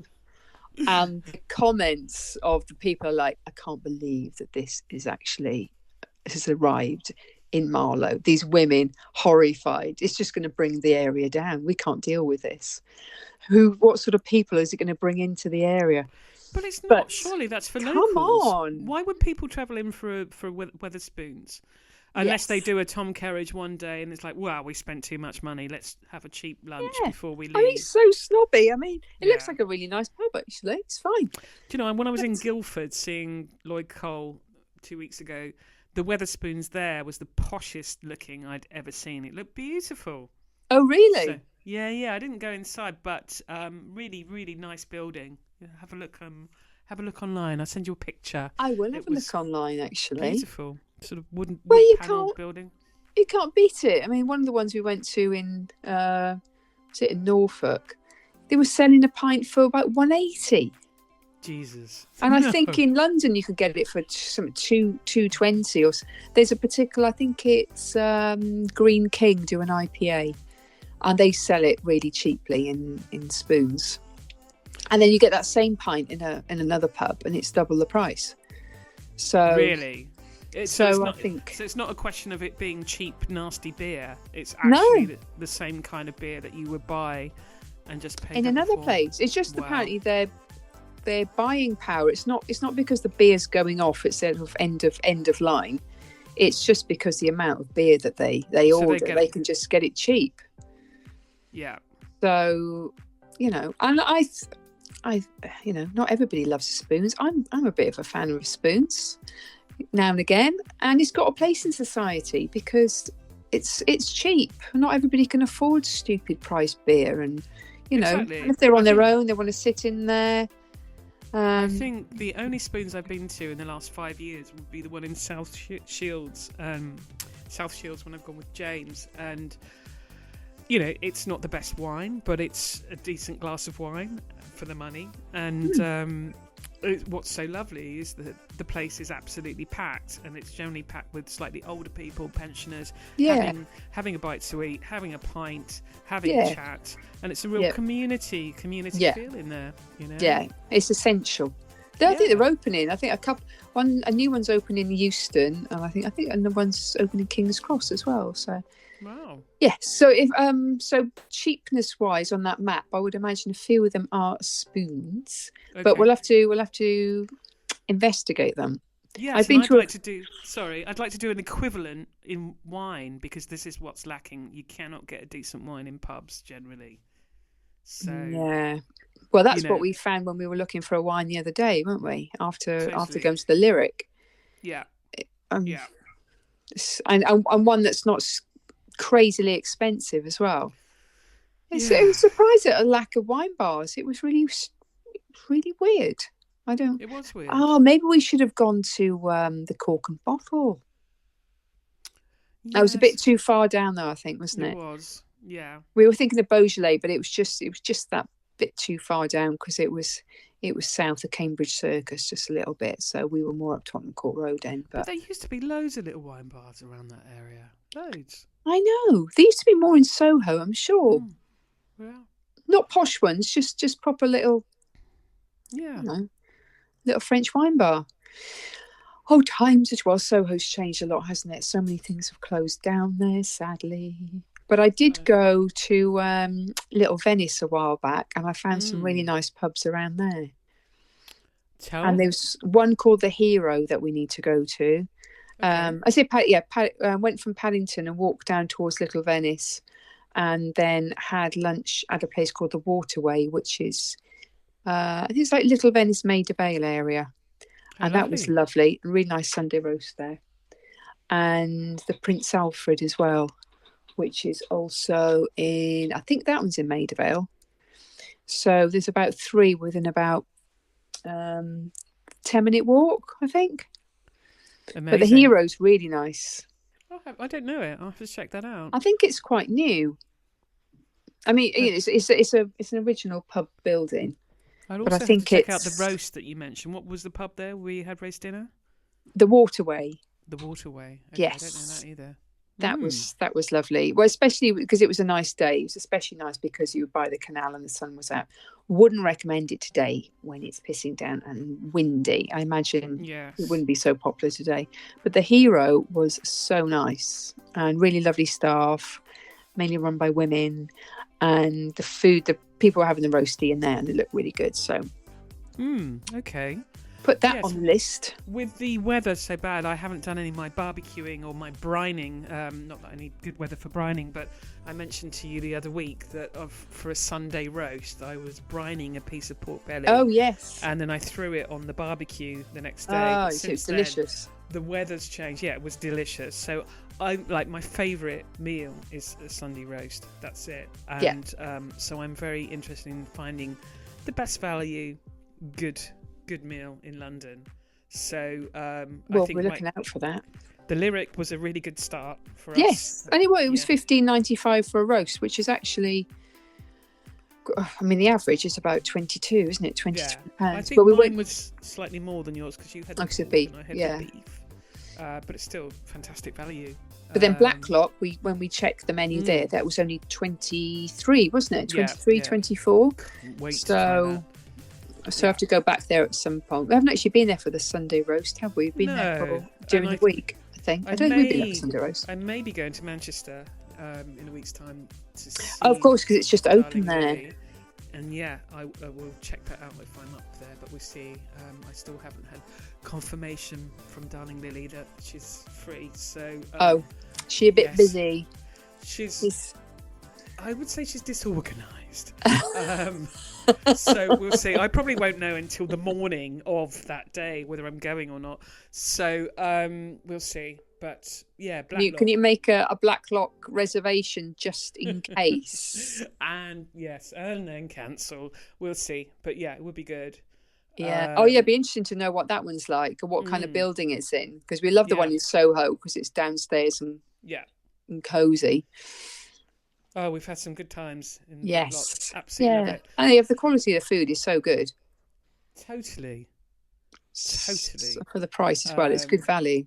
And the comments of the people are like, I can't believe that this has arrived in Marlow. These women horrified. It's just going to bring the area down. We can't deal with this. What sort of people is it going to bring into the area? But it's not. Surely that's for locals. Come on. Why would people travel in for Weatherspoons? Unless they do a Tom Kerridge one day and it's like, wow, we spent too much money. Let's have a cheap lunch before we leave. I mean, it's so snobby. I mean, it looks like a really nice pub, actually. It's fine. Do you know, when I was in Guildford seeing Lloyd Cole 2 weeks ago, the Weatherspoons there was the poshest looking I'd ever seen. It looked beautiful. Oh, really? So, yeah. I didn't go inside, but really, really nice building. Have a look online. I'll send you a picture. I will have a look online, actually. Beautiful, sort of wooden panelled building. You can't beat it. I mean, one of the ones we went to in Norfolk, they were selling a pint for about £1.80. Jesus. And I think in London you could get it for some £2.20 or there's a particular. I think it's Green King do an IPA, and they sell it really cheaply in spoons. And then you get that same pint in another pub, and it's double the price. So really, I think so. It's not a question of it being cheap, nasty beer. It's actually the same kind of beer that you would buy and just pay in another place. It's just apparently their buying power. It's not because the beer's going off. It's sort of end of line. It's just because the amount of beer that they order, they can just get it cheap. Yeah. So and I not everybody loves spoons. I'm a bit of a fan of spoons now and again, and it's got a place in society because it's cheap. Not everybody can afford stupid priced beer, and exactly. If they're on their own, they want to sit in there. I think the only spoons I've been to in the last 5 years would be the one in South Shields. South Shields when I've gone with James, and it's not the best wine, but it's a decent glass of wine for the money. And what's so lovely is that the place is absolutely packed, and it's generally packed with slightly older people, pensioners, having a bite to eat, having a pint, having a chat, and it's a real community feel in there. Yeah, it's essential. I think they're opening. I think a new one's opening in Euston, and I think another one's opening in King's Cross as well. So. Wow. Yeah. So if cheapness wise on that map, I would imagine a few of them are spoons, but we'll have to investigate them. Yes, I'd like to do an equivalent in wine, because this is what's lacking. You cannot get a decent wine in pubs generally. So yeah. Well, that's what we found when we were looking for a wine the other day, weren't we? After going to the Lyric. Yeah. And one that's not crazily expensive as well. It was surprised at a lack of wine bars. It was really weird. It was weird. Oh, maybe we should have gone to the Cork and Bottle. Yes. That was a bit too far down though, I think, wasn't it? It was. Yeah. We were thinking of Beaujolais, but it was just that bit too far down, because it was south of Cambridge Circus just a little bit, so we were more up Tottenham Court Road end. But there used to be loads of little wine bars around that area. Loads. I know. There used to be more in Soho, I'm sure. Yeah. Not posh ones, just proper little, little French wine bar. Oh, times it was. Soho's changed a lot, hasn't it? So many things have closed down there, sadly. But I did go to Little Venice a while back, and I found some really nice pubs around there. And there's one called The Hero that we need to go to. I went from Paddington and walked down towards Little Venice, and then had lunch at a place called the Waterway, which is I think it's like Little Venice Maida Vale area. And that was lovely. Really nice Sunday roast there. And the Prince Alfred as well. which is also in, I think that one's in Maida Vale. So there's about 3 within about 10-minute walk, I think. Amazing. But the Hero's really nice. I don't know it. I'll have to check that out. I think it's quite new. I mean, it's an original pub building. I'd also have to check out the roast that you mentioned. What was the pub there we had roast dinner? The Waterway. The Waterway. Okay, Yes. I don't know that either. That was lovely. Well, especially because it was a nice day. It was especially nice because you were by the canal and the sun was out. Wouldn't recommend it today when it's pissing down and windy. I imagine it wouldn't be so popular today. But the Hero was so nice and really lovely staff, mainly run by women. And the food, the people were having the roasty in there and it looked really good. So, okay. Put that on the list. With the weather so bad, I haven't done any of my barbecuing or my brining. Not that I need good weather for brining, but I mentioned to you the other week that for a Sunday roast, I was brining a piece of pork belly. Oh, yes. And then I threw it on the barbecue the next day. Oh, so it's delicious. The weather's changed. Yeah, it was delicious. So my favourite meal is a Sunday roast. That's it. And so I'm very interested in finding the best value, good meal in London. So I think we're looking out for that. The Lyric was a really good start for us. Yes, and it was $15.95 for a roast, which is actually, I mean, the average is about 22, isn't it? 22 pounds. I think mine was slightly more than yours because you had the beef. And I had the beef. But it's still fantastic value. But then Blacklock, when we checked the menu there, that was only 23, wasn't it? 23, 24. Wait So I have to go back there at some point. We haven't actually been there for the Sunday roast, have we? We've been there during the week, I think. I don't think we've been there for Sunday roast. I may be going to Manchester in a week's time to see. Oh, of course, because it's just open there. Lily. And I will check that out if I'm up there. But we'll see. I still haven't had confirmation from Darling Lily that she's free. So she a bit busy. I would say she's disorganised. So we'll see. I probably won't know until the morning of that day whether I'm going or not. So we'll see. But Blacklock. Can you make a Blacklock reservation just in case? And then cancel. We'll see. But it would be good. Yeah. It'd be interesting to know what that one's like or what kind of building it's in, because we love the one in Soho because it's downstairs and cosy. Oh, we've had some good times. Yes. Absolutely love it. And the quality of the food is so good. Totally. For the price as well, it's good value.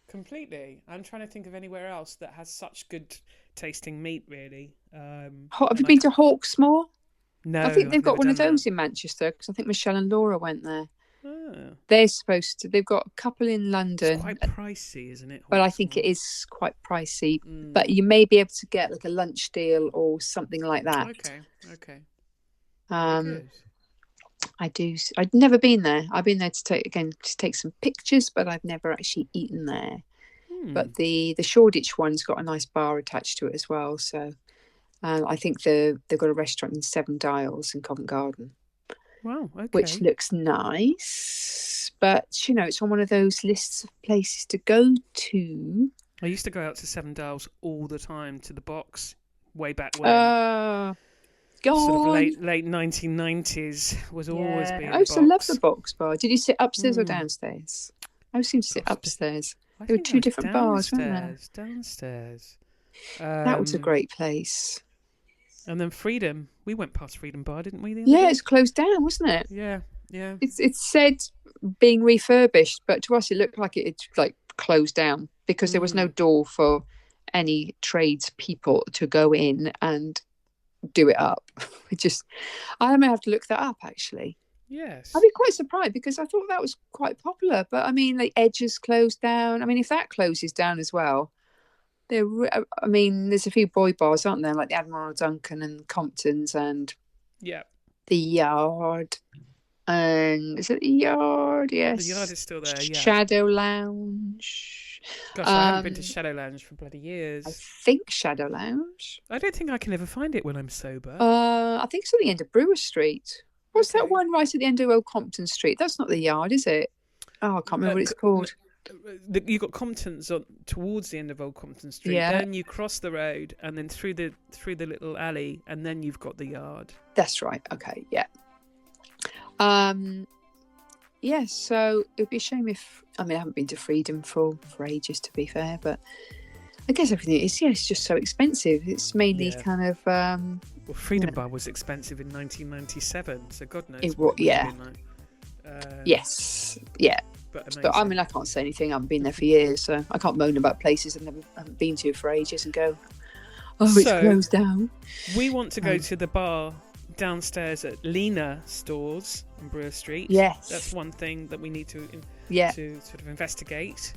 Completely. I'm trying to think of anywhere else that has such good tasting meat, really. Have you been to Hawksmoor? No. I think they've got one of those in Manchester because I think Michelle and Laura went there. Oh. They've got a couple in London. It's quite pricey, isn't it? But I think it is quite pricey. But you may be able to get like a lunch deal or something like that. Okay. I'd never been there. I've been there to take some pictures, but I've never actually eaten there. But the Shoreditch one's got a nice bar attached to it as well. So I think they've got a restaurant in Seven Dials in Covent Garden. Wow, okay. Which looks nice, but it's on one of those lists of places to go to. I used to go out to Seven Dials all the time to the Box way back when. Sort of late 1990s was always being. I used to love the Box bar. Did you sit upstairs or downstairs? I always seem to sit upstairs. There were two different bars, weren't there? Downstairs. That was a great place. And then Freedom. We went past Freedom Bar, didn't we? It's closed down, wasn't it? Yeah. It's said being refurbished, but to us it looked like it's like closed down because there was no door for any tradespeople to go in and do it up. I may have to look that up actually. Yes. I'd be quite surprised because I thought that was quite popular, but I mean, the Edges closed down. I mean, if that closes down as well. There's a few boy bars, aren't there? Like the Admiral Duncan and Compton's and the Yard. And is it the Yard? Yes. The Yard is still there, Shadow Lounge. Gosh, I haven't been to Shadow Lounge for bloody years. I think Shadow Lounge. I don't think I can ever find it when I'm sober. I think it's at the end of Brewer Street. What's that one right at the end of Old Compton Street? That's not the Yard, is it? Oh, I can't remember what it's called. you got Compton's towards the end of Old Compton Street. Yeah. Then you cross the road, and then through the little alley, and then you've got the yard. That's right. Okay. Yeah. Yeah. So it'd be a shame if I haven't been to Freedom for ages, to be fair, but I guess everything is. Yeah, it's just so expensive. It's mainly kind of. Well, Freedom Bar was expensive in 1997, so God knows. Yeah. Yes. Yeah. But I can't say anything. I haven't been there for years, so I can't moan about places I haven't been to for ages and go, it's closed down. We want to go to the bar downstairs at Lena Stores on Brewer Street. Yes. That's one thing that we need to sort of investigate.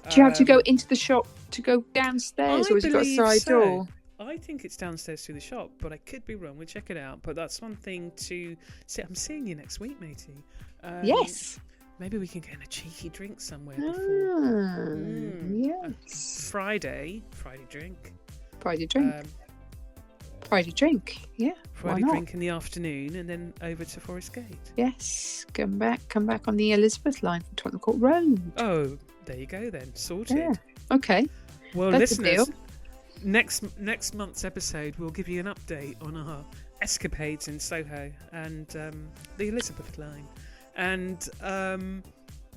Do you have to go into the shop to go downstairs, or has it got a side door? I think it's downstairs through the shop, but I could be wrong. We'll check it out. But that's one thing to see. I'm seeing you next week, matey. Yes. Maybe we can get a cheeky drink somewhere before. Yes. Friday drink. Friday drink. Friday drink. Yeah. Friday drink in the afternoon, and then over to Forest Gate. Yes. Come back on the Elizabeth line from Tottenham Court Road. Oh, there you go then. Sorted. Yeah. Okay. Well, That's listeners, next month's episode we'll give you an update on our escapades in Soho and the Elizabeth line. And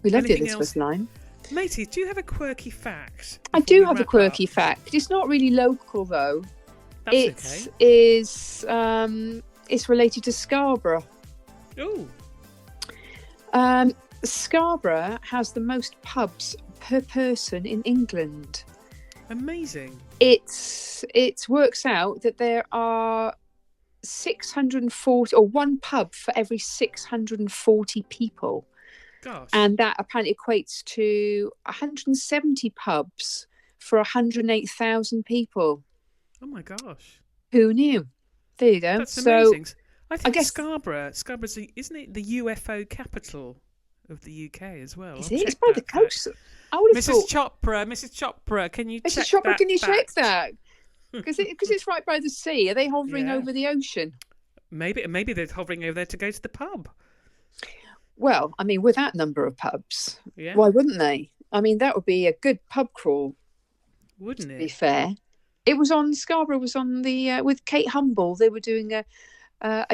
we love the Elizabeth line. Matey, do you have a quirky fact? I do have a quirky fact. It's not really local though. That's okay. It's related to Scarborough. Oh. Scarborough has the most pubs per person in England. Amazing. It works out that there are 640 or one pub for every 640 people. Gosh. And that apparently equates to 170 pubs for 108,000 people. Oh my gosh. Who knew? There you go. That's amazing. I guess Scarborough's isn't it the UFO capital of the UK as well? Is it? It's by the coast. I would have Mrs. Chopra, can you check that? Mrs. Chopra, can you check that? Because it's right by the sea. Are they hovering over the ocean? Maybe they're hovering over there to go to the pub. Well, with that number of pubs, why wouldn't they? That would be a good pub crawl, wouldn't it? To be fair, Scarborough was on the with Kate Humble. They were doing a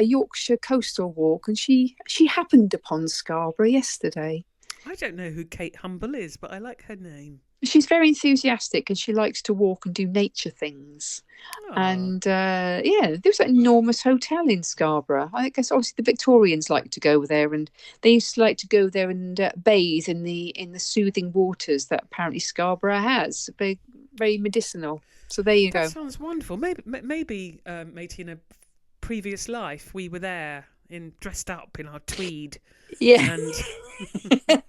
Yorkshire coastal walk, and she happened upon Scarborough yesterday. I don't know who Kate Humble is, but I like her name. She's very enthusiastic and she likes to walk and do nature things. Oh. And there's an enormous hotel in Scarborough. I guess obviously the Victorians like to go there, and they used to like to go there and bathe in the soothing waters that apparently Scarborough has. Very, very medicinal. So there you go. That sounds wonderful. Maybe, matey, in a previous life we were there dressed up in our tweed. Yeah. And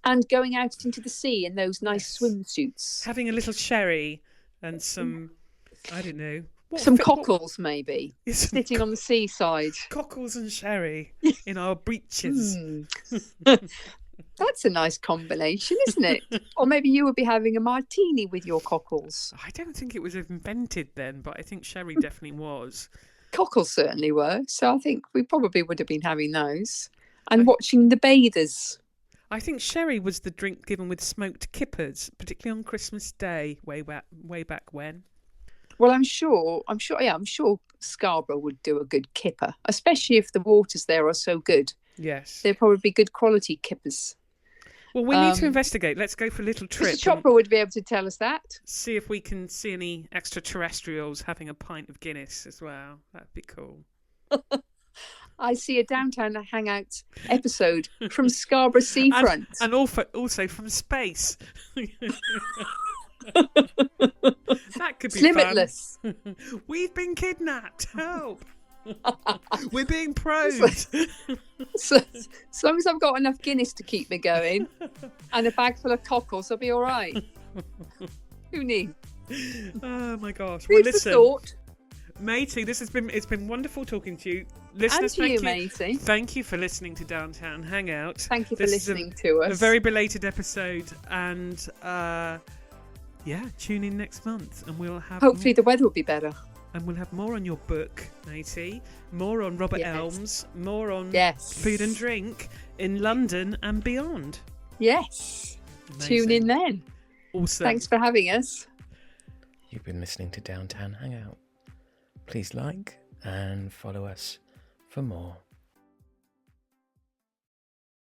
and going out into the sea in those nice swimsuits. Having a little sherry and some, I don't know. Cockles, maybe. Sitting on the seaside. Cockles and sherry in our breeches. That's a nice combination, isn't it? Or maybe you would be having a martini with your cockles. I don't think it was invented then, but I think sherry definitely was. Cockles certainly were. So I think we probably would have been having those. And watching the bathers. I think sherry was the drink given with smoked kippers, particularly on Christmas Day, way back when. Well, I'm sure Scarborough would do a good kipper, especially if the waters there are so good. Yes. They're probably good quality kippers. Well, we need to investigate. Let's go for a little trip. Mr. Chopra would be able to tell us that. See if we can see any extraterrestrials having a pint of Guinness as well. That'd be cool. I see a downtown hangout episode from Scarborough seafront. And also from space. That could be limitless. Fun. We've been kidnapped. Help. We're being probed. So, as long as I've got enough Guinness to keep me going and a bag full of cockles, I'll be all right. Who knew? Oh my gosh. Who'd have thought? Matey, it's been wonderful talking to you. Listeners, and to you, Matey. Thank you for listening to Downtown Hangout. Thank you for listening to us. A very belated episode, and tune in next month, and we'll have. Hopefully, the weather will be better. And we'll have more on your book, Matey. More on Robert Elms. More on food and drink in London and beyond. Yes. Tune in then. Awesome. Thanks for having us. You've been listening to Downtown Hangout. Please like and follow us for more.